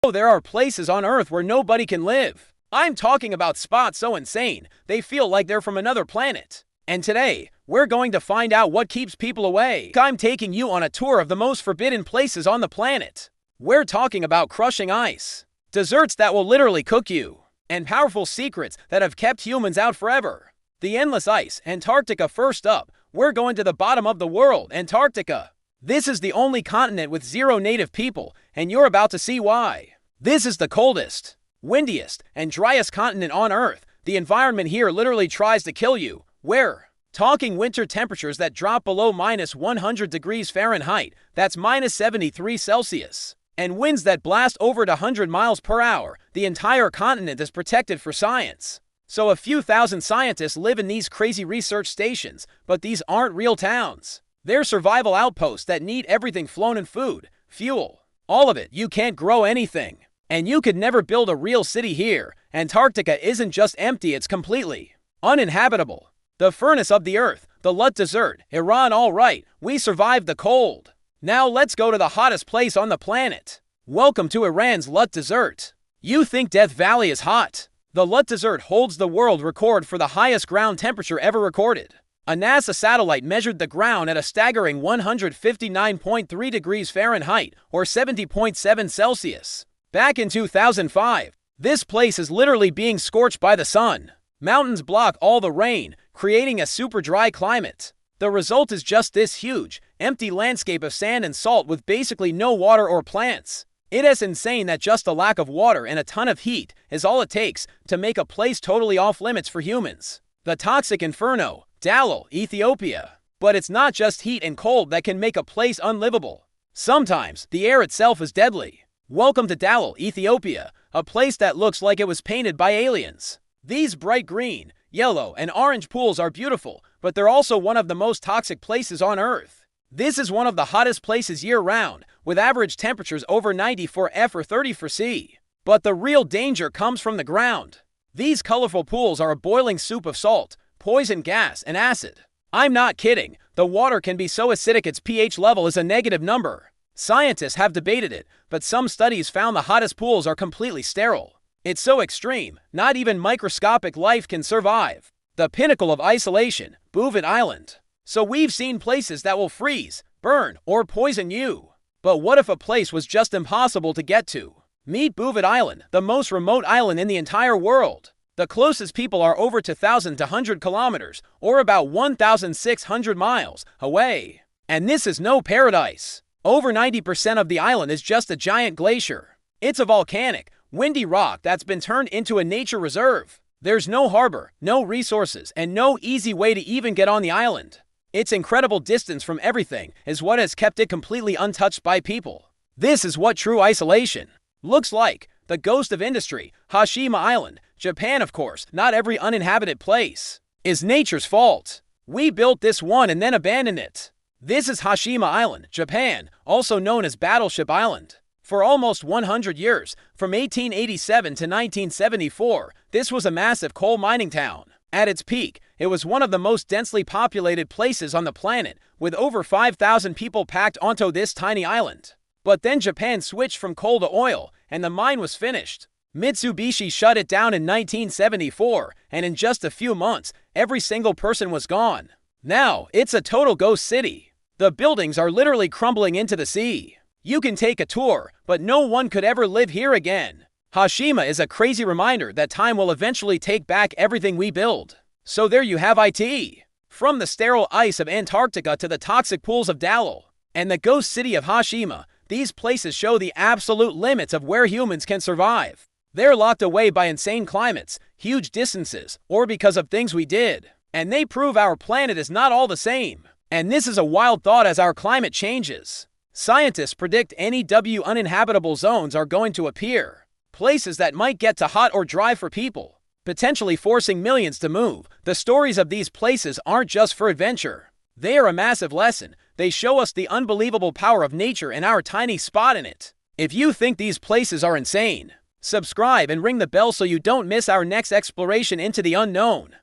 Oh, there are places on Earth where nobody can live. I'm talking about spots so insane, they feel like they're from another planet. And today, we're going to find out what keeps people away. I'm taking you on a tour of the most forbidden places on the planet. We're talking about crushing ice, desserts that will literally cook you, and powerful secrets that have kept humans out forever. The endless ice, Antarctica first up. We're going to the bottom of the world, Antarctica. This is the only continent with zero native people, and you're about to see why. This is the coldest, windiest, and driest continent on Earth. The environment here literally tries to kill you. We're talking winter temperatures that drop below minus 100 degrees Fahrenheit, that's minus 73 Celsius, and winds that blast over 100 miles per hour. The entire continent is protected for science. So a few thousand scientists live in these crazy research stations, but these aren't real towns. They're survival outposts that need everything flown in: food, fuel, all of it. You can't grow anything. And you could never build a real city here. Antarctica isn't just empty, it's completely uninhabitable. The furnace of the Earth, the Lut Desert, Iran. All right, we survived the cold. Now let's go to the hottest place on the planet. Welcome to Iran's Lut Desert. You think Death Valley is hot? The Lut Desert holds the world record for the highest ground temperature ever recorded. A NASA satellite measured the ground at a staggering 159.3 degrees Fahrenheit, or 70.7 Celsius. Back in 2005, this place is literally being scorched by the sun. Mountains block all the rain, creating a super dry climate. The result is just this huge, empty landscape of sand and salt with basically no water or plants. It is insane that just a lack of water and a ton of heat is all it takes to make a place totally off limits for humans. The toxic inferno, Dalal, Ethiopia. But it's not just heat and cold that can make a place unlivable. Sometimes the air itself is deadly. Welcome to Dalal, Ethiopia, a place that looks like it was painted by aliens. These bright green, yellow, and orange pools are beautiful, but they're also one of the most toxic places on Earth. This is one of the hottest places year-round, with average temperatures over 90 for F or 30 for C. But the real danger comes from the ground. These colorful pools are a boiling soup of salt, poison gas, and acid. I'm not kidding. The water can be so acidic its pH level is a negative number. Scientists have debated it, but some studies found the hottest pools are completely sterile. It's so extreme, not even microscopic life can survive. The pinnacle of isolation, Bouvet Island. So we've seen places that will freeze, burn, or poison you. But what if a place was just impossible to get to? Meet Bouvet Island, the most remote island in the entire world. The closest people are over 2,200 kilometers, or about 1,600 miles, away. And this is no paradise. Over 90% of the island is just a giant glacier. It's a volcanic, windy rock that's been turned into a nature reserve. There's no harbor, no resources, and no easy way to even get on the island. Its incredible distance from everything is what has kept it completely untouched by people. This is what true isolation looks like. The ghost of industry, Hashima Island, Japan. Of course, not every uninhabited place is nature's fault. We built this one and then abandoned it. This is Hashima Island, Japan, also known as Battleship Island. For almost 100 years, from 1887 to 1974, this was a massive coal mining town. At its peak, it was one of the most densely populated places on the planet, with over 5,000 people packed onto this tiny island. But then Japan switched from coal to oil, and the mine was finished. Mitsubishi shut it down in 1974, and in just a few months, every single person was gone. Now, it's a total ghost city. The buildings are literally crumbling into the sea. You can take a tour, but no one could ever live here again. Hashima is a crazy reminder that time will eventually take back everything we build. So there you have it. From the sterile ice of Antarctica to the toxic pools of Dalal and the ghost city of Hashima, these places show the absolute limits of where humans can survive. They're locked away by insane climates, huge distances, or because of things we did. And they prove our planet is not all the same. And this is a wild thought as our climate changes. Scientists predict NEW uninhabitable zones are going to appear. Places that might get too hot or dry for people, potentially forcing millions to move. The stories of these places aren't just for adventure. They are a massive lesson. They show us the unbelievable power of nature and our tiny spot in it. If you think these places are insane, subscribe and ring the bell so you don't miss our next exploration into the unknown.